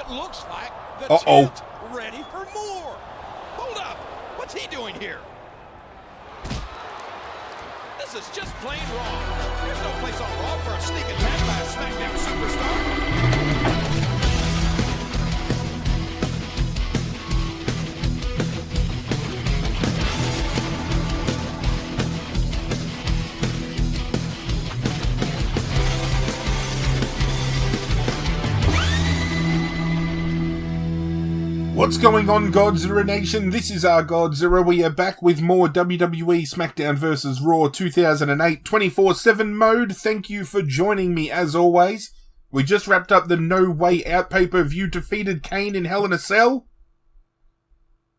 It looks like the champ's ready for more. Hold up. What's he doing here? This is just plain wrong. There's no place on Raw for a sneak attack by a SmackDown superstar. What's going on, Godzilla Nation? This is our Godzilla. We are back with more WWE SmackDown vs. Raw 2008 24/7 mode. Thank you for joining me as always. We just wrapped up the No Way Out pay-per-view, defeated Kane in Hell in a Cell.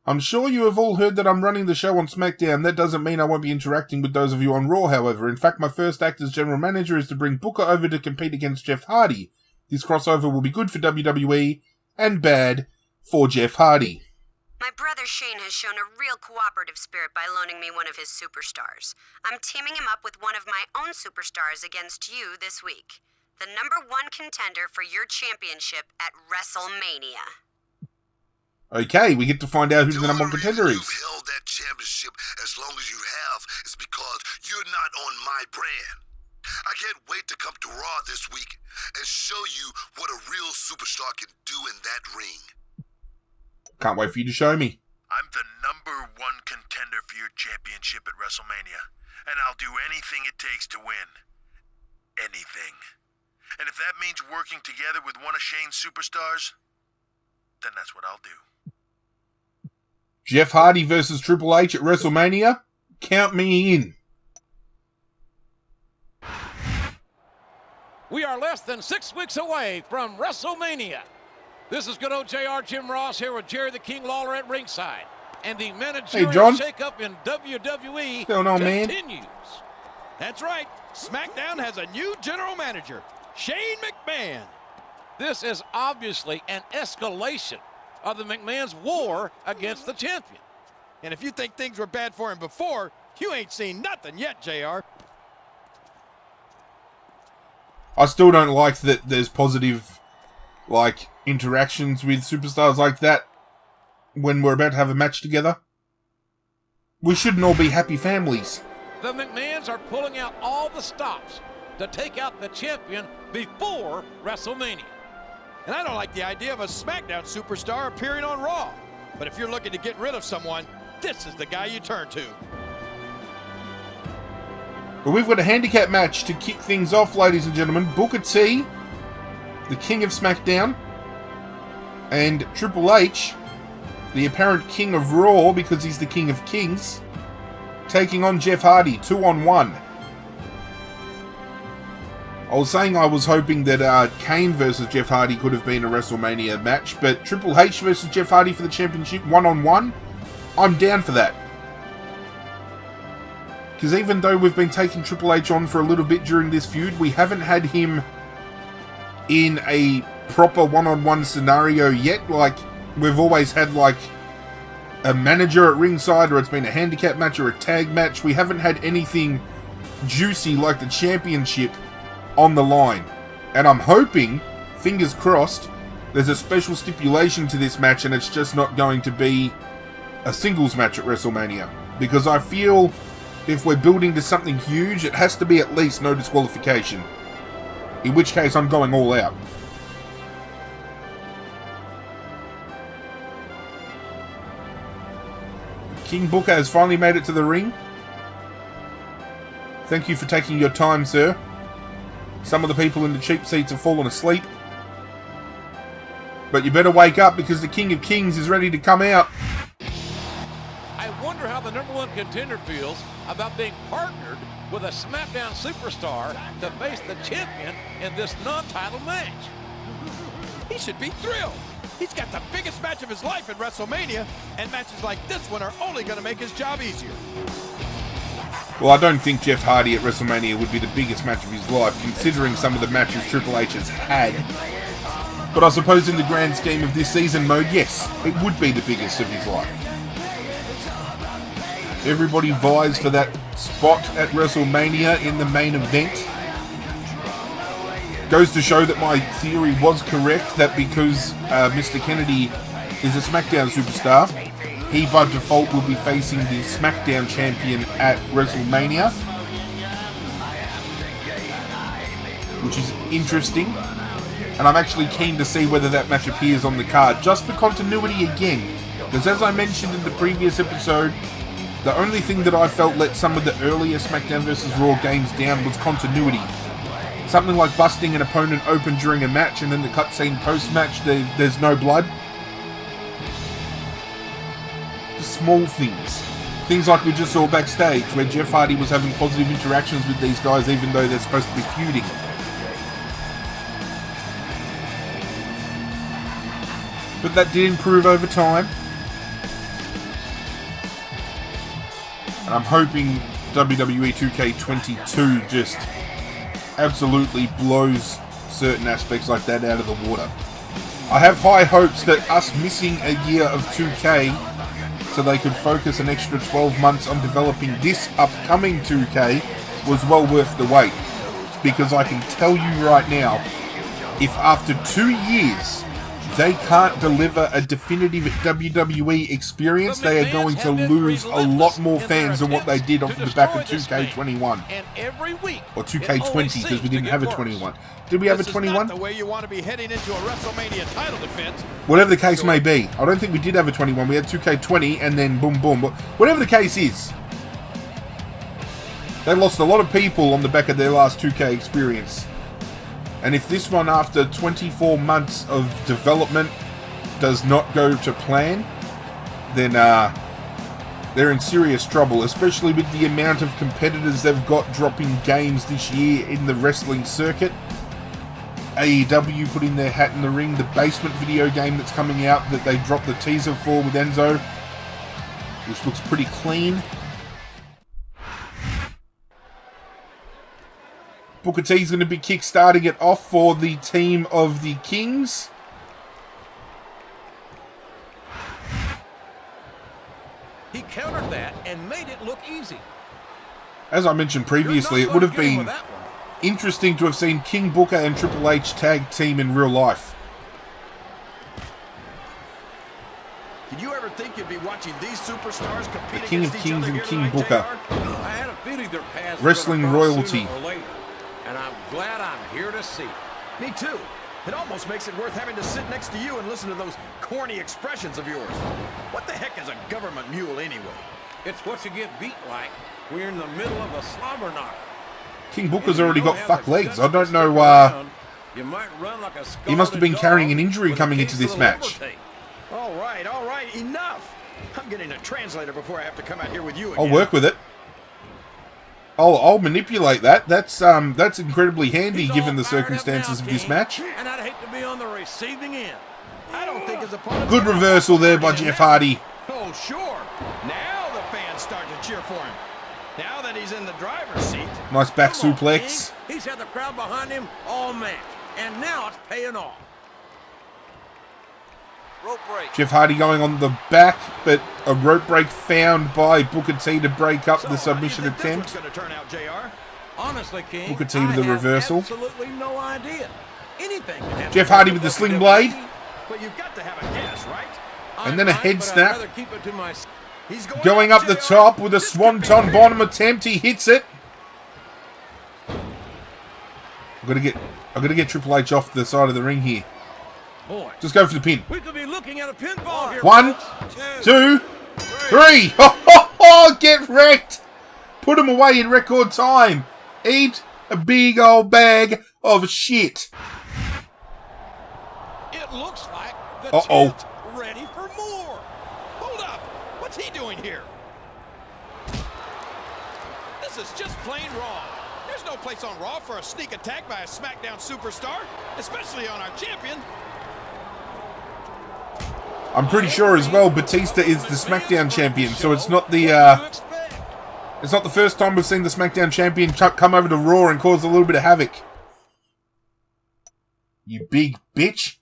I'm sure you have all heard that I'm running the show on SmackDown. That doesn't mean I won't be interacting with those of you on Raw, however. In fact, my first act as general manager is to bring Booker over to compete against Jeff Hardy. This crossover will be good for WWE and bad for Jeff Hardy. My brother Shane has shown a real cooperative spirit by loaning me one of his superstars. I'm teaming him up with one of my own superstars against you this week. The #1 contender for your championship at WrestleMania. Okay, we get to find out who the #1 contender is. You've held that championship as long as you have is because you're not on my brand. I can't wait to come to Raw this week and show you what a real superstar can do in that ring. Can't wait for you to show me. I'm the #1 contender for your championship at WrestleMania, and I'll do anything it takes to win. Anything. And if that means working together with one of Shane's superstars, then that's what I'll do. Jeff Hardy versus Triple H at WrestleMania? Count me in. We are less than 6 weeks away from WrestleMania. This is good old JR Jim Ross here with Jerry the King Lawler at ringside. And the managerial shakeup in WWE continues. That's right. SmackDown has a new general manager, Shane McMahon. This is obviously an escalation of the McMahon's war against the champion. And if you think things were bad for him before, you ain't seen nothing yet, JR. I still don't like that there's positive, interactions with superstars like that when we're about to have a match together. We shouldn't all be happy families. The McMahons are pulling out all the stops to take out the champion before WrestleMania. And I don't like the idea of a SmackDown superstar appearing on Raw. But if you're looking to get rid of someone, this is the guy you turn to. But we've got a handicap match to kick things off, ladies and gentlemen. Booker T, the King of SmackDown, and Triple H, the apparent King of Raw because he's the King of Kings, taking on Jeff Hardy, 2-on-1. I was saying I was hoping that Kane versus Jeff Hardy could have been a WrestleMania match, but Triple H versus Jeff Hardy for the championship, 1-on-1, I'm down for that. Because even though we've been taking Triple H on for a little bit during this feud, we haven't had him in a proper one-on-one scenario yet. We've always had a manager at ringside, or it's been a handicap match or a tag match. We haven't had anything juicy like the championship on the line. And I'm hoping, fingers crossed, there's a special stipulation to this match and it's just not going to be a singles match at WrestleMania. Because I feel if we're building to something huge, it has to be at least no disqualification. In which case, I'm going all out. King Booker has finally made it to the ring. Thank you for taking your time, sir. Some of the people in the cheap seats have fallen asleep. But you better wake up because the King of Kings is ready to come out. I wonder how the #1 contender feels about being partnered with a SmackDown superstar to face the champion in this non-title match. He should be thrilled. He's got the biggest match of his life at WrestleMania, and matches like this one are only going to make his job easier. Well, I don't think Jeff Hardy at WrestleMania would be the biggest match of his life, considering some of the matches Triple H has had. But I suppose in the grand scheme of this season mode, yes, it would be the biggest of his life. Everybody vies for that spot at WrestleMania in the main event. Goes to show that my theory was correct, that because Mr. Kennedy is a SmackDown superstar, he by default will be facing the SmackDown champion at WrestleMania, which is interesting. And I'm actually keen to see whether that match appears on the card, just for continuity again. Because as I mentioned in the previous episode, the only thing that I felt let some of the earlier SmackDown vs. Raw games down was continuity. Something like busting an opponent open during a match and then the cutscene post-match, there's no blood. Just small things. Things like we just saw backstage, where Jeff Hardy was having positive interactions with these guys even though they're supposed to be feuding. But that did improve over time. And I'm hoping WWE 2K22 just absolutely blows certain aspects like that out of the water. I have high hopes that us missing a year of 2K so they could focus an extra 12 months on developing this upcoming 2K was well worth the wait. Because I can tell you right now, if after 2 years they can't deliver a definitive WWE experience, they are going to lose a lot more fans than what they did off the back of 2K21. Or 2K20, because we didn't have a 21. Did we have a 21? Whatever the case may be. I don't think we did have a 21. We had 2K20 and then boom boom. But whatever the case is, they lost a lot of people on the back of their last 2K experience. And if this one, after 24 months of development, does not go to plan, then they're in serious trouble, especially with the amount of competitors they've got dropping games this year in the wrestling circuit. AEW putting their hat in the ring, the Basement video game that's coming out that they dropped the teaser for with Enzo, which looks pretty clean. Booker T's going to be kick-starting it off for the team of the Kings. He countered that and made it look easy. As I mentioned previously, it would have been interesting to have seen King Booker and Triple H tag team in real life. Did you ever think you'd be watching these superstars compete The King of Kings and King Booker. I had a feeling their paths Wrestling royalty. And I'm glad I'm here to see. Me too. It almost makes it worth having to sit next to you and listen to those corny expressions of yours. What the heck is a government mule anyway? It's what you get beat like. We're in the middle of a slobber knocker. King Booker's already got fuck legs. I don't know, you might run like a he must have been carrying an injury coming into this match. All right, enough. I'm getting a translator before I have to come out here with you again. I'll work with it. I'll manipulate that. That's incredibly handy given the circumstances of this match. And I'd hate to be on the receiving end. I don't think his opponent. Good reversal there by Jeff Hardy. Oh, sure. Now the fans start to cheer for him. Now that he's in the driver's seat. Nice back suplex. He's had the crowd behind him all match, and now it's paying off. Rope break. Jeff Hardy going on the back, but a rope break found by Booker T to break up the submission attempt. Turn out, JR? Honestly, King, Booker T with the reversal. Absolutely no idea. Anything can happen. Jeff Hardy with the sling blade. But you've got to have a guess, right? And then a head snap. He's going up the top with a swanton bottom attempt. He hits it. I'm gonna get Triple H off the side of the ring here. Boy, just go for the pin. We could be looking at a pinfall here. 1, 2, 3. Oh, get wrecked. Put him away in record time. Eat a big old bag of shit. It looks like the champ's ready for more. Hold up. What's he doing here? This is just plain wrong. There's no place on Raw for a sneak attack by a SmackDown superstar, especially on our champion. I'm pretty sure as well Batista is the SmackDown champion, so it's not the first time we've seen the SmackDown champion come over to Raw and cause a little bit of havoc. You big bitch.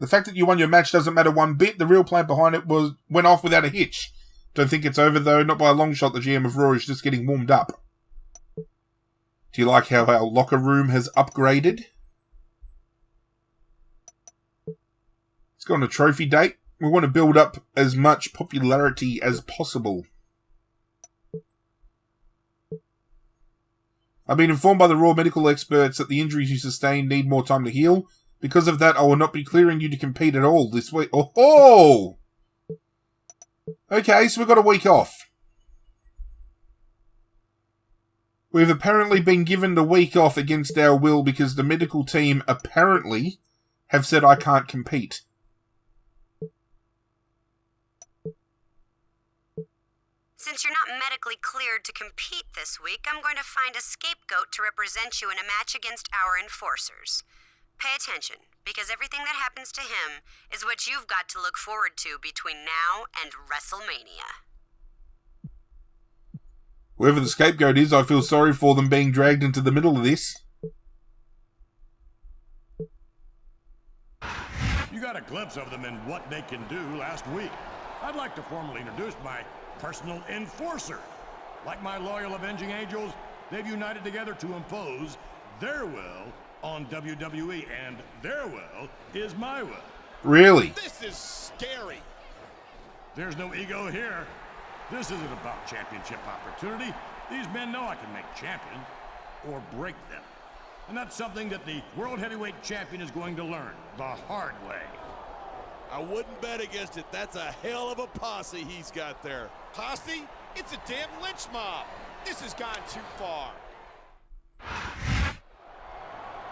The fact that you won your match doesn't matter one bit. The real plan behind it went off without a hitch. Don't think it's over though, not by a long shot. The GM of Raw is just getting warmed up. Do you like how our locker room has upgraded? Let's go on a trophy date. We want to build up as much popularity as possible. I've been informed by the Raw medical experts that the injuries you sustained need more time to heal. Because of that, I will not be clearing you to compete at all this week. Oh! Okay, so we've got a week off. We've apparently been given the week off against our will because the medical team apparently have said I can't compete. Since you're not medically cleared to compete this week, I'm going to find a scapegoat to represent you in a match against our enforcers. Pay attention, because everything that happens to him is what you've got to look forward to between now and WrestleMania. Whoever the scapegoat is, I feel sorry for them being dragged into the middle of this. You got a glimpse of them and what they can do last week. I'd like to formally introduce my personal enforcer. Like my loyal avenging angels, they've united together to impose their will on WWE, and their will is my will. Really? This is scary. There's no ego here. This isn't about championship opportunity. These men know I can make champions or break them. And that's something that the World Heavyweight Champion is going to learn the hard way. I wouldn't bet against it. That's a hell of a posse he's got there. Posse? It's a damn lynch mob. This has gone too far.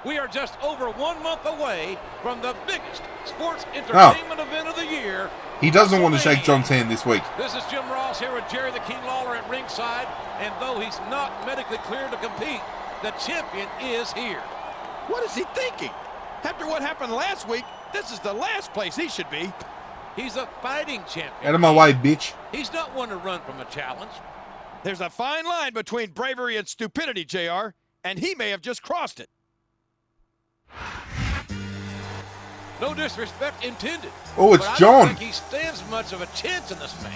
We are just over 1 month away from the biggest sports entertainment event of the year. He doesn't want to shake John's hand this week. This is Jim Ross here with Jerry the King Lawler at ringside. And though he's not medically cleared to compete, the champion is here. What is he thinking? After what happened last week, this is the last place he should be. He's a fighting champion. Out of my way, bitch. He's not one to run from a challenge. There's a fine line between bravery and stupidity, JR, and he may have just crossed it. No disrespect intended. Oh, it's but John. I don't think he stands much of a chance in this match.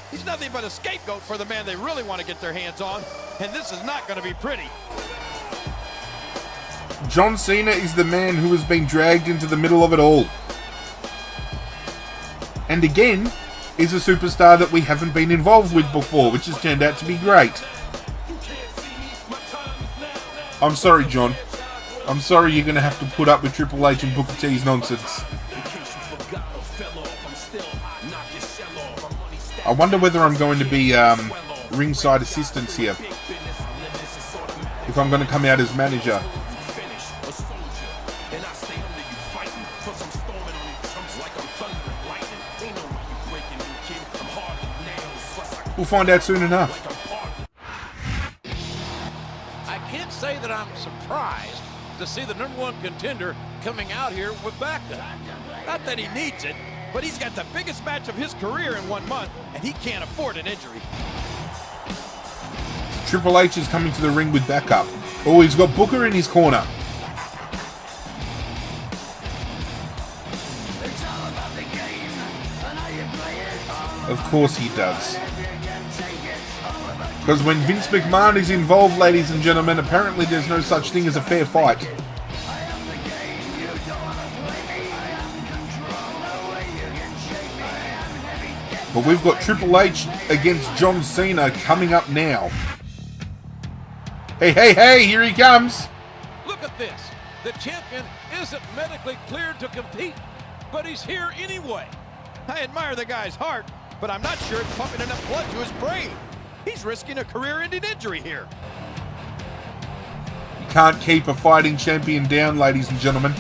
He's nothing but a scapegoat for the man they really want to get their hands on, and this is not going to be pretty. John Cena is the man who has been dragged into the middle of it all. And again, is a superstar that we haven't been involved with before, which has turned out to be great. I'm sorry, John. I'm sorry you're going to have to put up with Triple H and Booker T's nonsense. I wonder whether I'm going to be ringside assistants here. If I'm going to come out as manager. We'll find out soon enough. I can't say that I'm surprised to see the #1 contender coming out here with backup. Not that he needs it, but he's got the biggest match of his career in 1 month, and he can't afford an injury. Triple H is coming to the ring with backup. Oh, he's got Booker in his corner. Of course he does. Because when Vince McMahon is involved, ladies and gentlemen, apparently there's no such thing as a fair fight. But we've got Triple H against John Cena coming up now. Hey, hey, hey, here he comes. Look at this. The champion isn't medically cleared to compete, but he's here anyway. I admire the guy's heart, but I'm not sure it's pumping enough blood to his brain. He's risking a career-ending injury here. You can't keep a fighting champion down, ladies and gentlemen.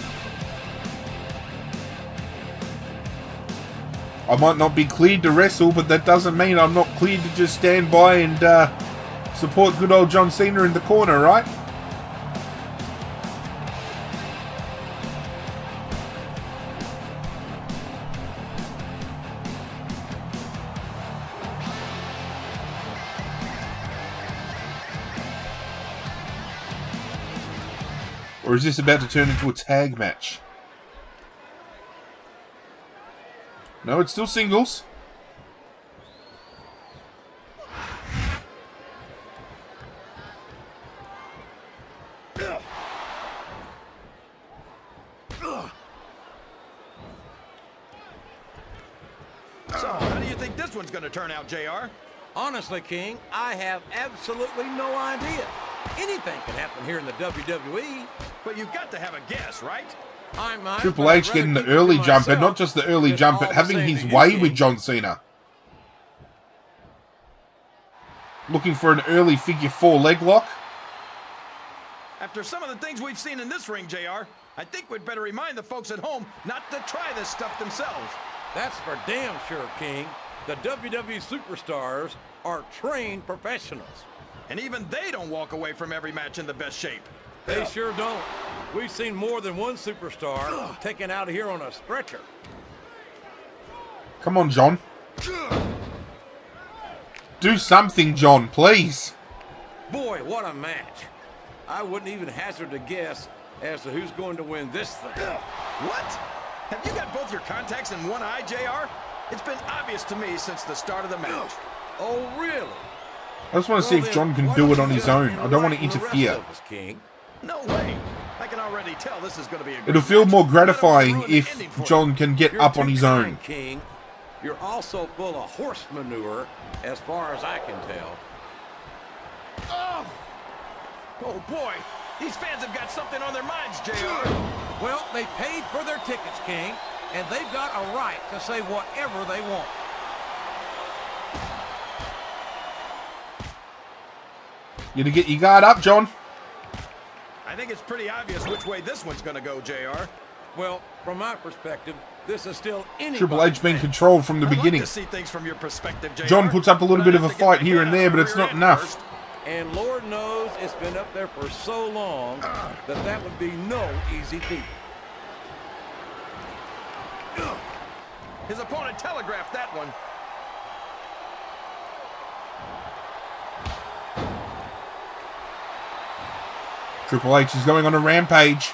I might not be cleared to wrestle, but that doesn't mean I'm not cleared to just stand by and support good old John Cena in the corner, right? Or is this about to turn into a tag match? No, it's still singles. So, how do you think this one's going to turn out, JR? Honestly, King, I have absolutely no idea. Anything can happen here in the WWE. But you've got to have a guess, right? I might. Triple H getting the early jump, but not just the early jump, but having his way with John Cena. Looking for an early figure 4 leg lock. After some of the things we've seen in this ring, JR, I think we'd better remind the folks at home not to try this stuff themselves. That's for damn sure, King. The WWE superstars are trained professionals. And even they don't walk away from every match in the best shape. They sure don't. We've seen more than one superstar taken out of here on a stretcher. Come on, John. Do something, John, please. Boy, what a match. I wouldn't even hazard a guess as to who's going to win this thing. What? Have you got both your contacts in one eye, JR? It's been obvious to me since the start of the match. Oh, really? I just want to see if John can do it on his own. I don't want to interfere. No way. I can already tell this is going to be a It'll feel more gratifying if John can get up on his own. King. You're also full of horse manure, as far as I can tell. Oh boy, these fans have got something on their minds, JR. Well, they paid for their tickets, King, and they've got a right to say whatever they want. You to get your guard up, John. I think it's pretty obvious which way this one's going to go, JR. Well, from my perspective, this is still Triple H being controlled from the beginning. Like to see things from your perspective, JR. John puts up a little bit of a fight here and there, but it's not enough. And Lord knows it's been up there for so long that would be no easy feat. His opponent telegraphed that one. Triple H is going on a rampage.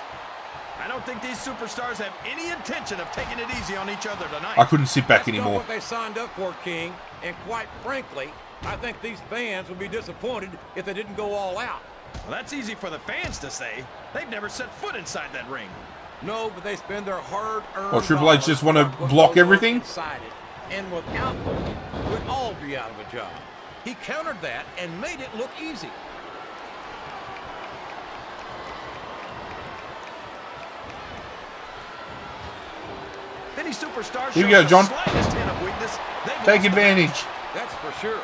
I don't think these superstars have any intention of taking it easy on each other tonight. I couldn't sit back That's anymore. not what they signed up for, King. And quite frankly, I think these fans would be disappointed if they didn't go all out. Well, that's easy for the fans to say. They've never set foot inside that ring. No, but they spend their hard-earned Well, Triple H just want to block everything? Inside it. And without them, we'd all be out of a job. He countered that and made it look easy. Any superstar Here you go, John. Take weakness, advantage. That's for sure.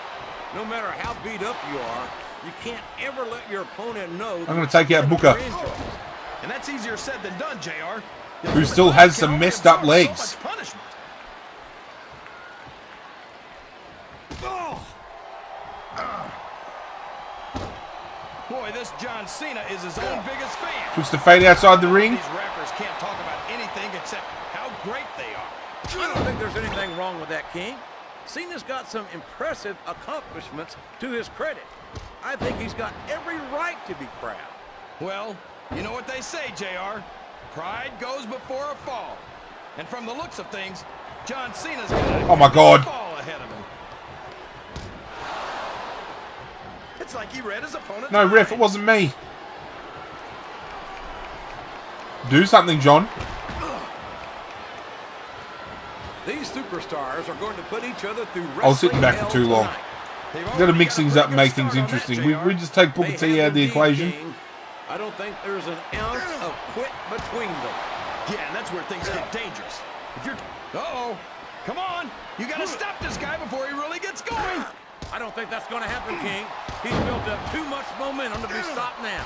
No matter how beat up you are, you can't ever let your opponent know. I'm going to take out Booker, and that's easier said than done, JR. who still has some messed up legs. Boy, this John Cena is his own biggest fan. Puts the fade outside the ring. These rappers can't talk about anything except how great they are. I don't think there's anything wrong with that, King. Cena's got some impressive accomplishments to his credit. I think he's got every right to be proud. Well, you know what they say, JR. Pride goes before a fall. And from the looks of things, John Cena's got oh my God. fall ahead of him. It's like he read his opponent's No, ref, it wasn't me. Do something, John. These superstars are going to put each other through wrestling. I was sitting back for too long. Tonight. Got to mix things up and make things interesting. We just take Booker T out of the equation. I don't think there's an ounce of quit between them. Yeah, and that's where things get dangerous. If you're... Uh-oh. Come on. You got to stop this guy before he really gets going. I don't think that's going to happen, King. He's built up too much momentum to be stopped now.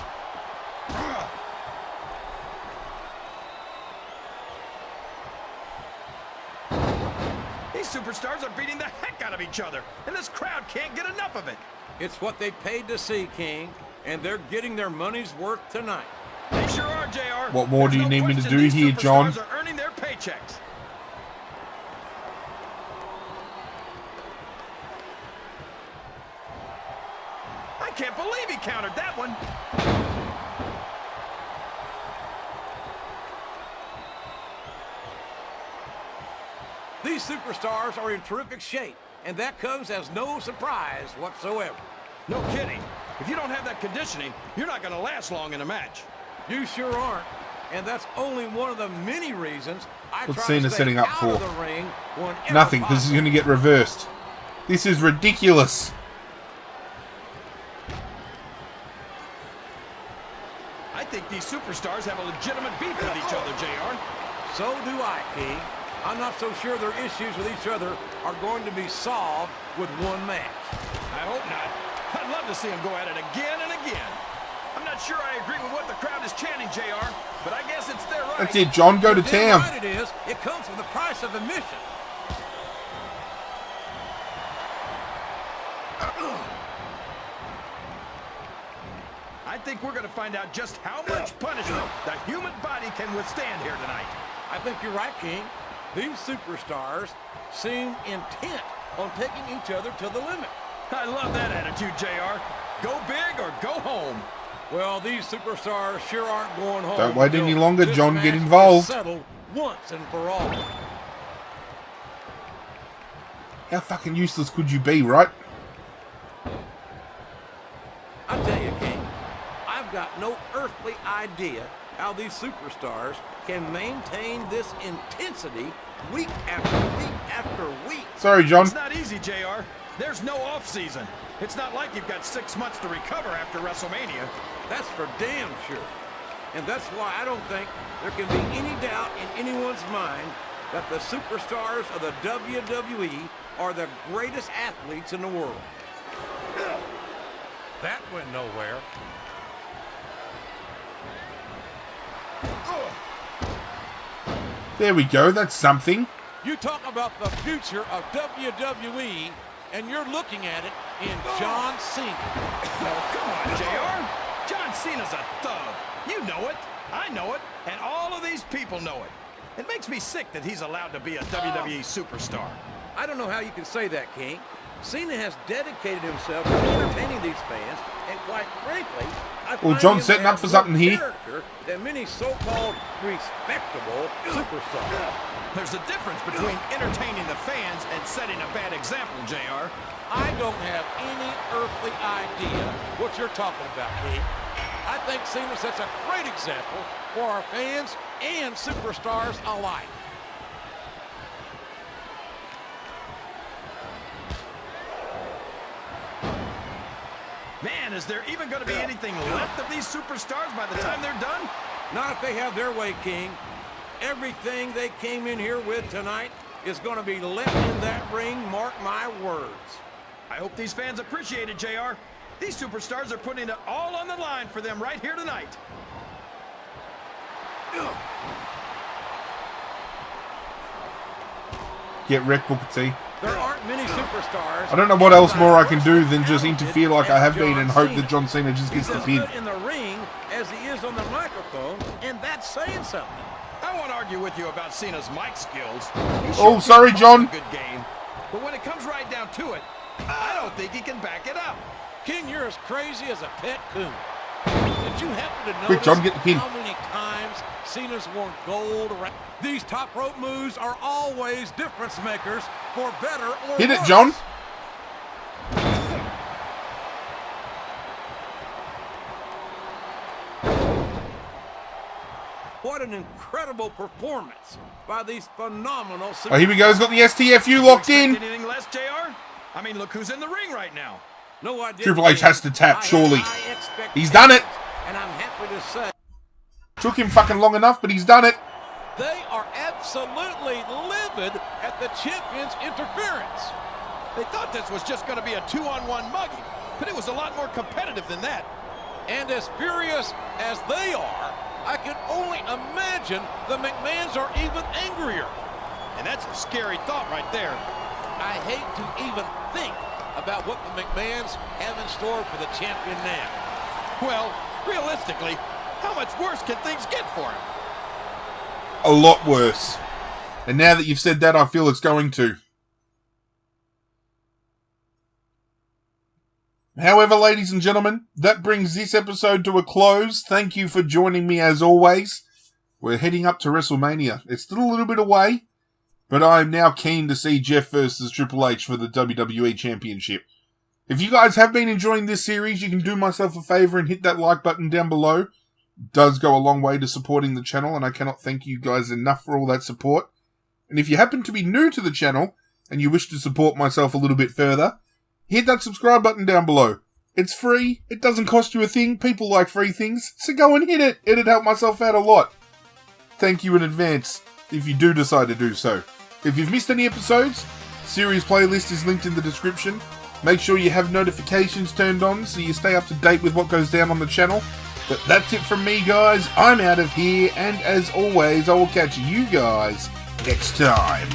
These superstars are beating the heck out of each other, and this crowd can't get enough of it. It's what they paid to see, King, and they're getting their money's worth tonight. They sure are, JR. What more do you need me to do here, John? Are earning their paychecks. I can't believe he countered that one. These superstars are in terrific shape, and that comes as no surprise whatsoever. No kidding. If you don't have that conditioning, you're not going to last long in a match. You sure aren't. And that's only one of the many reasons I What's try to Cena stay setting up out for? of the ring whenever Nothing, because he's possible. going to get reversed. This is ridiculous. I think these superstars have a legitimate beef with each other, JR. So do I, King. I'm not so sure their issues with each other are going to be solved with one match. I hope not. I'd love to see them go at it again and again. I'm not sure I agree with what the crowd is chanting, JR, but I guess it's their right. That's it, John. Go to Damn town. right it is. It comes with the price of admission. I think we're going to find out just how much punishment the human body can withstand here tonight. I think you're right, King. These superstars seem intent on taking each other to the limit. I love that attitude, JR. Go big or go home. Well, these superstars sure aren't going home. Don't wait any until longer, this John. match Get is involved. Settled once and for all. How fucking useless could you be, right? I tell you, King, I've got no earthly idea how these superstars can maintain this intensity week after week after week. Sorry, John. It's not easy, JR. There's no off season. It's not like you've got 6 months to recover after WrestleMania. That's for damn sure. And that's why I don't think there can be any doubt in anyone's mind that the superstars of the WWE are the greatest athletes in the world. That went nowhere. There we go. That's something. You talk about the future of WWE, and you're looking at it in John Cena. Oh, come on, JR. John Cena's a thug. You know it. I know it. And all of these people know it. It makes me sick that he's allowed to be a WWE superstar. I don't know how you can say that, King. Cena has dedicated himself to entertaining these fans, and quite frankly, I Well, find John's him setting to up have for more something here. character than many so-called respectable superstars. There's a difference between entertaining the fans and setting a bad example, JR. I don't have any earthly idea what you're talking about, King. I think Cena sets a great example for our fans and superstars alike. Man, is there even going to be anything left of these superstars by the time they're done? Not if they have their way, King. Everything they came in here with tonight is going to be left in that ring, mark my words. I hope these fans appreciate it, JR. These superstars are putting it all on the line for them right here tonight. Get wrecked, Booker T. There aren't many superstars. I don't know what else more I can do than just interfere like I have been and hope that John Cena just gets the He's pin. as good in the ring as he is on the microphone, and that's saying something. I won't argue with you about Cena's mic skills. Oh, sorry, John. Good game. But when it comes right down to it, I don't think he can back it up. King, you're as crazy as a pet coon. Did you happen to notice Quick, John, get the pin. how many times Cena's worn gold around? These top rope moves are always difference makers for better or Hit worse. it, John. What an incredible performance by these phenomenal superstars. Oh, here we go. He's got the STFU locked in. Anything less, JR? I mean, look who's in the ring right now. No, I didn't. Triple H has to tap, I had surely. high expectations, He's done it. And I'm happy to say Took him fucking long enough, but he's done it. they are absolutely livid at the champion's interference. They thought this was just going to be a 2-on-1 mugging, but it was a lot more competitive than that. And as furious as they are, I can only imagine the McMahons are even angrier. And that's a scary thought right there. I hate to even think about what the McMahons have in store for the champion now. Well, realistically, how much worse can things get for him? A lot worse. And now that you've said that, I feel it's going to. However, ladies and gentlemen, that brings this episode to a close. Thank you for joining me as always. We're heading up to WrestleMania. It's still a little bit away, but I'm now keen to see Jeff versus Triple H for the WWE Championship. If you guys have been enjoying this series, you can do myself a favor and hit that like button down below. does go a long way to supporting the channel, and I cannot thank you guys enough for all that support. And if you happen to be new to the channel, and you wish to support myself a little bit further, hit that subscribe button down below. It's free, it doesn't cost you a thing, people like free things, so go and hit it, it'd help myself out a lot. Thank you in advance, if you do decide to do so. If you've missed any episodes, series playlist is linked in the description. Make sure you have notifications turned on so you stay up to date with what goes down on the channel. But that's it from me, guys. I'm out of here, and as always, I will catch you guys next time.